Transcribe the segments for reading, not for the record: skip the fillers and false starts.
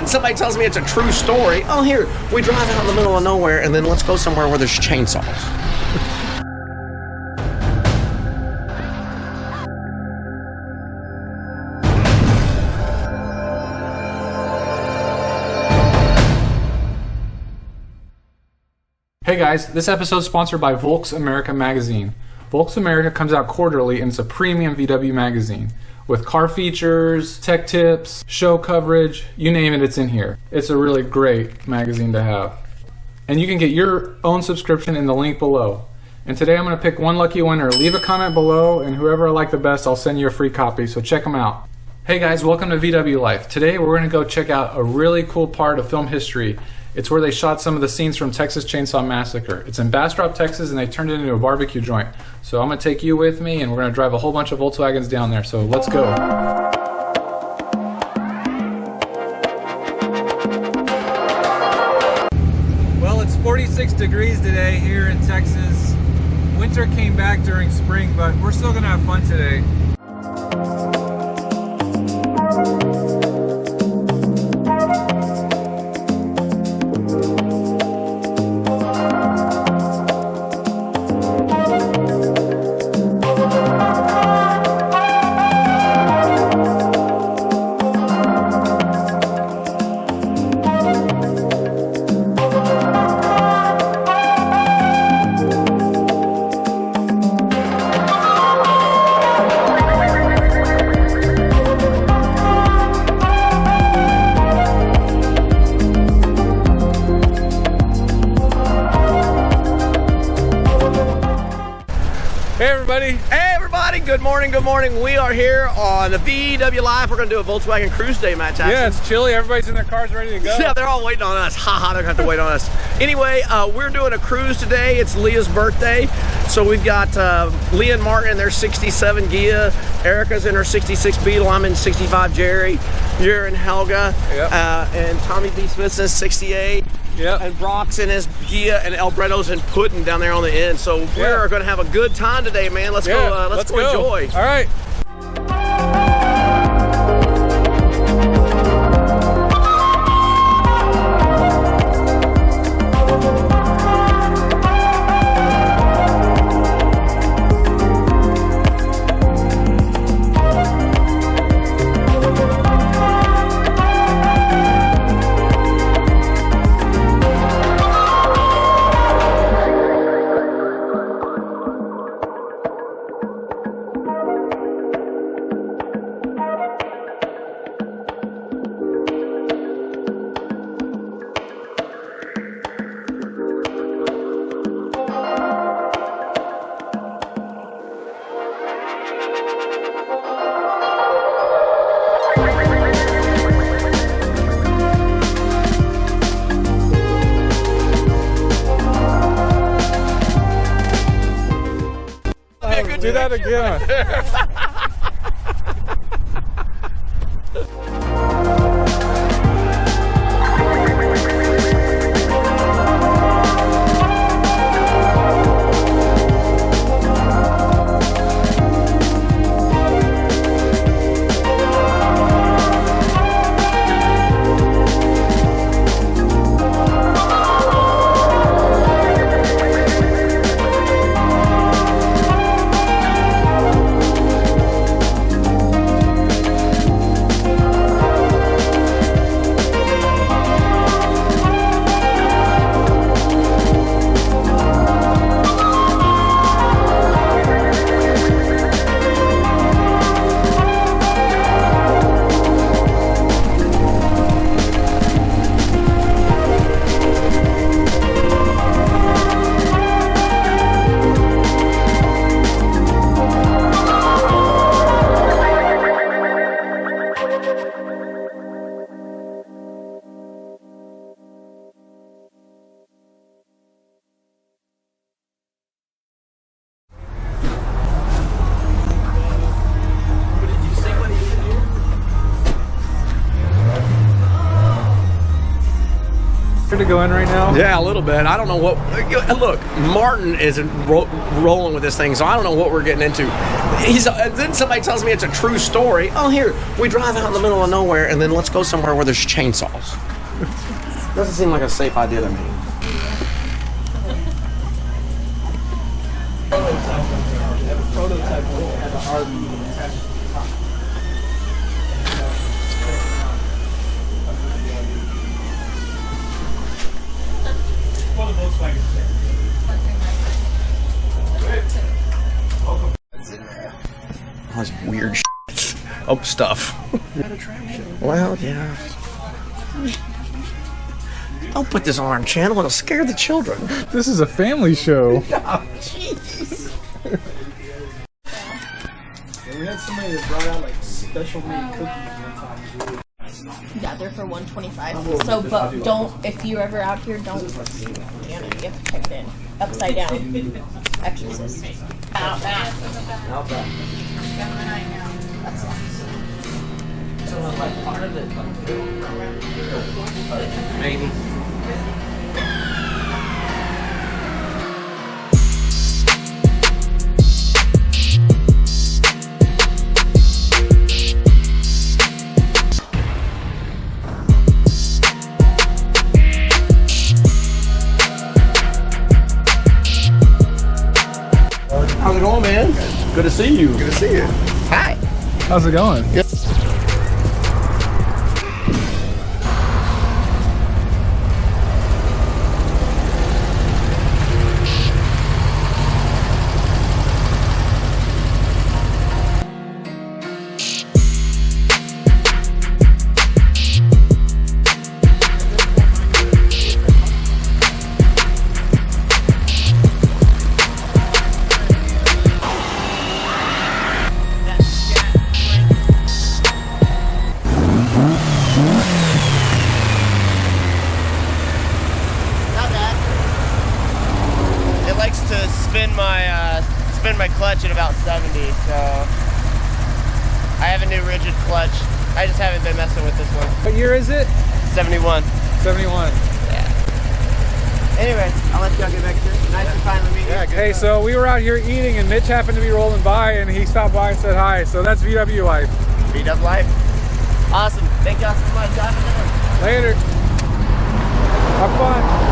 and somebody tells me it's a true story. Oh, here, we drive out in the middle of nowhere, and then let's go somewhere where there's chainsaws. Hey guys, this episode is sponsored by Volks America magazine. Volks America comes out quarterly and it's a premium VW magazine with car features, tech tips, show coverage, you name it, it's in here. It's a really great magazine to have. And you can get your own subscription in the link below. And today I'm going to pick one lucky winner. Leave a comment below and whoever I like the best, I'll send you a free copy, so check them out. Hey guys, welcome to VW Life. Today we're going to go check out a really cool part of film history. It's where they shot some of the scenes from Texas Chainsaw Massacre. It's in Bastrop, Texas, and they turned it into a barbecue joint. So I'm going to take you with me, and we're going to drive a whole bunch of Volkswagens down there. So let's go. Well, it's 46 degrees today here in Texas. Winter came back during spring, but we're still going to have fun today. Hey everybody, good morning. We are here on the VW Live. We're going to do a Volkswagen Cruise Day match. Yeah, it's chilly. Everybody's in their cars ready to go. Yeah, they're all waiting on us. Haha, they're going to have to wait on us. Anyway, we're doing a cruise today. It's Leah's birthday. So we've got Leah and Martin in their 67 Gia. Erica's in her 66 Beetle. I'm in 65 Jerry. You're in Helga. Yep. And Tommy B. Smith's in 68. Yep. And Brock's in his Gia, and Albreto's in Puddin down there on the end. So we're going to have a good time today, man. Let's go. Let's go enjoy. All right. Do that again. To go in right now? Yeah, a little bit. I don't know what. Look, Martin isn't rolling with this thing, so I don't know what we're getting into. Then somebody tells me it's a true story. Oh, here we drive out in the middle of nowhere, and then let's go somewhere where there's chainsaws. Doesn't seem like a safe idea to me. For the Volkswagens. All this weird shit. Oh, stuff. Well, yeah. Don't put this on our channel. It'll scare the children. This is a family show. Oh, jeez. We had somebody that brought out like special made cookies one time. Yeah, they're for 125. So, but don't, if you're ever out here, don't scan it. You have to type it in. Upside down. Exorcist. Outback. That's So, like, part of it, maybe. How's it going, man? Good to see you. Good to see you. Hi. How's it going? Yep. spin my clutch at about 70, so I have a new rigid clutch. I just haven't been messing with this one. What year is it? 71. 71. Yeah. Anyway, I'll let y'all get back to it. Nice to finally meet you. Yeah, hey, so we were out here eating and Mitch happened to be rolling by and he stopped by and said hi. So that's VW life. VW life. Awesome. Thank y'all so much. Later. Have fun.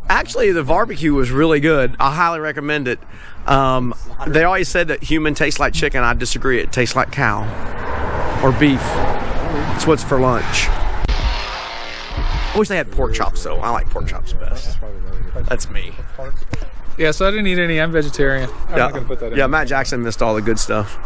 Actually, the barbecue was really good. I highly recommend it. They always said that human tastes like chicken. I disagree. It tastes like cow or beef. It's what's for lunch. I wish they had pork chops, though. I like pork chops best. That's me. Yeah, so I didn't eat any. I'm vegetarian. I'm not gonna put that in. Yeah, Matt Jackson missed all the good stuff.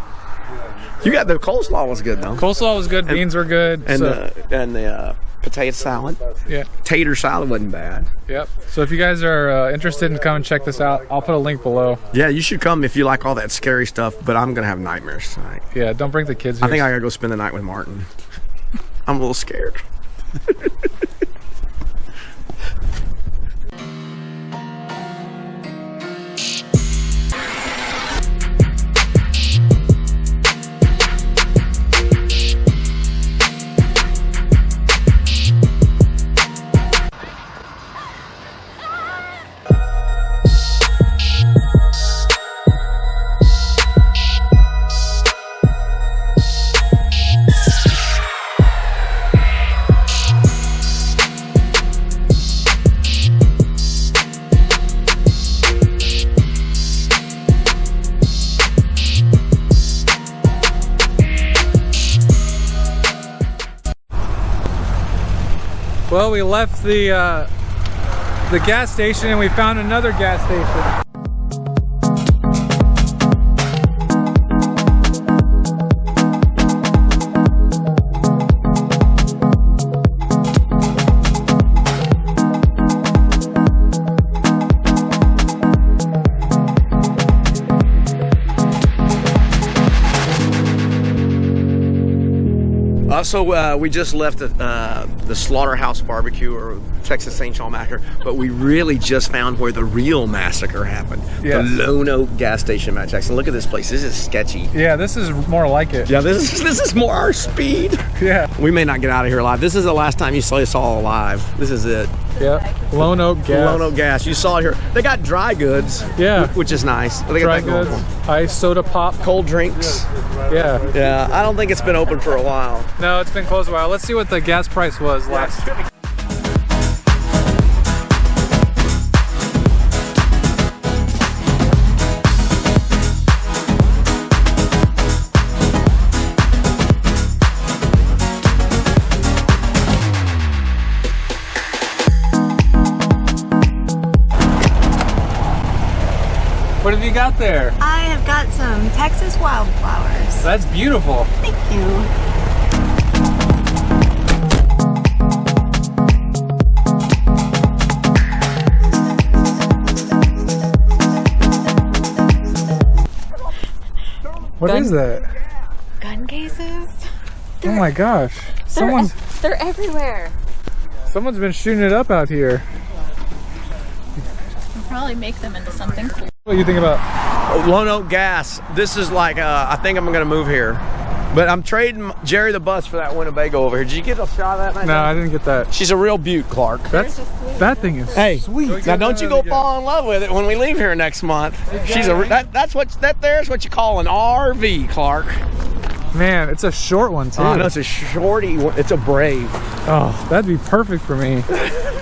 You got the coleslaw was good though. Coleslaw was good. Beans were good. And so, the potato salad. Yeah. Tater salad wasn't bad. Yep. So if you guys are interested in coming check this out, I'll put a link below. Yeah, you should come if you like all that scary stuff. But I'm gonna have nightmares tonight. Yeah, don't bring the kids here. I think I gotta go spend the night with Martin. I'm a little scared. Well, we left the gas station and we found another gas station. We just left the Slaughterhouse Barbecue or Texas St. Charles Massacre, but we really just found where the real massacre happened. Yes. The Lone Oak gas station, Matt Jackson. Look at this place. This is sketchy. Yeah, this is more like it. Yeah, this is more our speed. Yeah. We may not get out of here alive. This is the last time you saw us all alive. This is it. Yep. Lone Oak gas. Lone Oak gas. You saw it here. They got dry goods. Yeah. Which is nice. They Dry got that going goods, for 'em. ice, soda pop. Cold drinks. Yeah. Yeah, I don't think it's been open for a while. No, it's been closed a while. Let's see what the gas price was last. What have you got there? I have got some Texas wildflowers. That's beautiful. Thank you. What is that? Gun cases? Oh my gosh. Someone's They're everywhere. been shooting it up out here. We'll probably make them into something cool. What do you think about? Lone Oak gas. This is like, I think I'm going to move here. But I'm trading Jerry the bus for that Winnebago over here. Did you get a shot of that? No, I didn't get that. She's a real beaut, Clark. That thing is sweet. Now don't you go fall in love with it when we leave here next month. She's there's what you call an RV, Clark. Man, it's a short one too. Oh, no, it's a shorty. It's a Brave. Oh, that'd be perfect for me.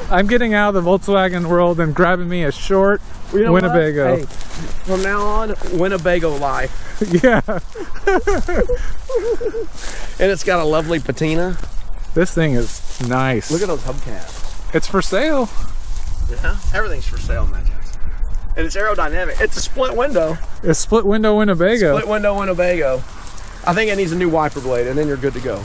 I'm getting out of the Volkswagen world and grabbing me a short You know what? Winnebago. Hey, from now on, Winnebago life. Yeah. And it's got a lovely patina. This thing is nice. Look at those hubcaps. It's for sale. Yeah, everything's for sale, man. And it's aerodynamic. It's a split window. A split window Winnebago. Split window Winnebago. I think it needs a new wiper blade, and then you're good to go.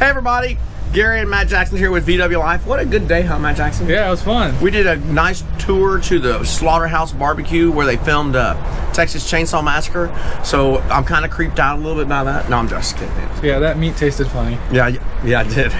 Everybody, Gary and Matt Jackson here with VW Life. What a good day, huh, Matt Jackson? Yeah, it was fun. We did a nice tour to the Slaughterhouse Barbecue where they filmed Texas Chainsaw Massacre. So I'm kind of creeped out a little bit by that. No, I'm just kidding. Yeah, that meat tasted funny. Yeah, I did.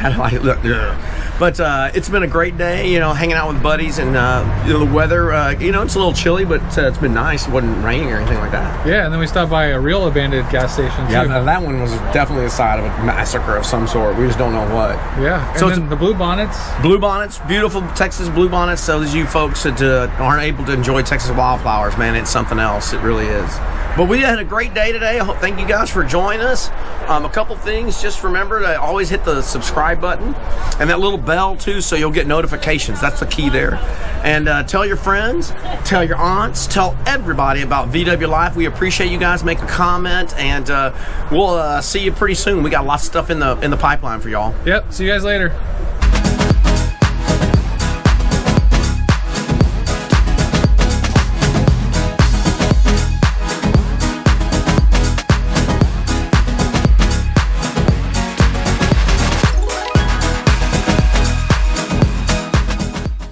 But it's been a great day, hanging out with buddies, and the weather, it's a little chilly, but it's been nice. It wasn't raining or anything like that. Yeah, and then we stopped by a real abandoned gas station too. Yeah, that one was definitely the side of a massacre of some sort. We just don't know what. Yeah, and So then it's- the blue bonnets. Blue bonnets, beautiful Texas blue bonnets. So as you folks that aren't able to enjoy Texas wildflowers, man, it's something else. It really is. But we had a great day today. Thank you guys for joining us. A couple things. Just remember to always hit the subscribe button and that little bell too, so you'll get notifications. That's the key there. And tell your friends, tell your aunts, tell everybody about VW Life. We appreciate you guys. Make a comment, and we'll see you pretty soon. We got lots of stuff in the pipeline for y'all. Yep, see you guys later.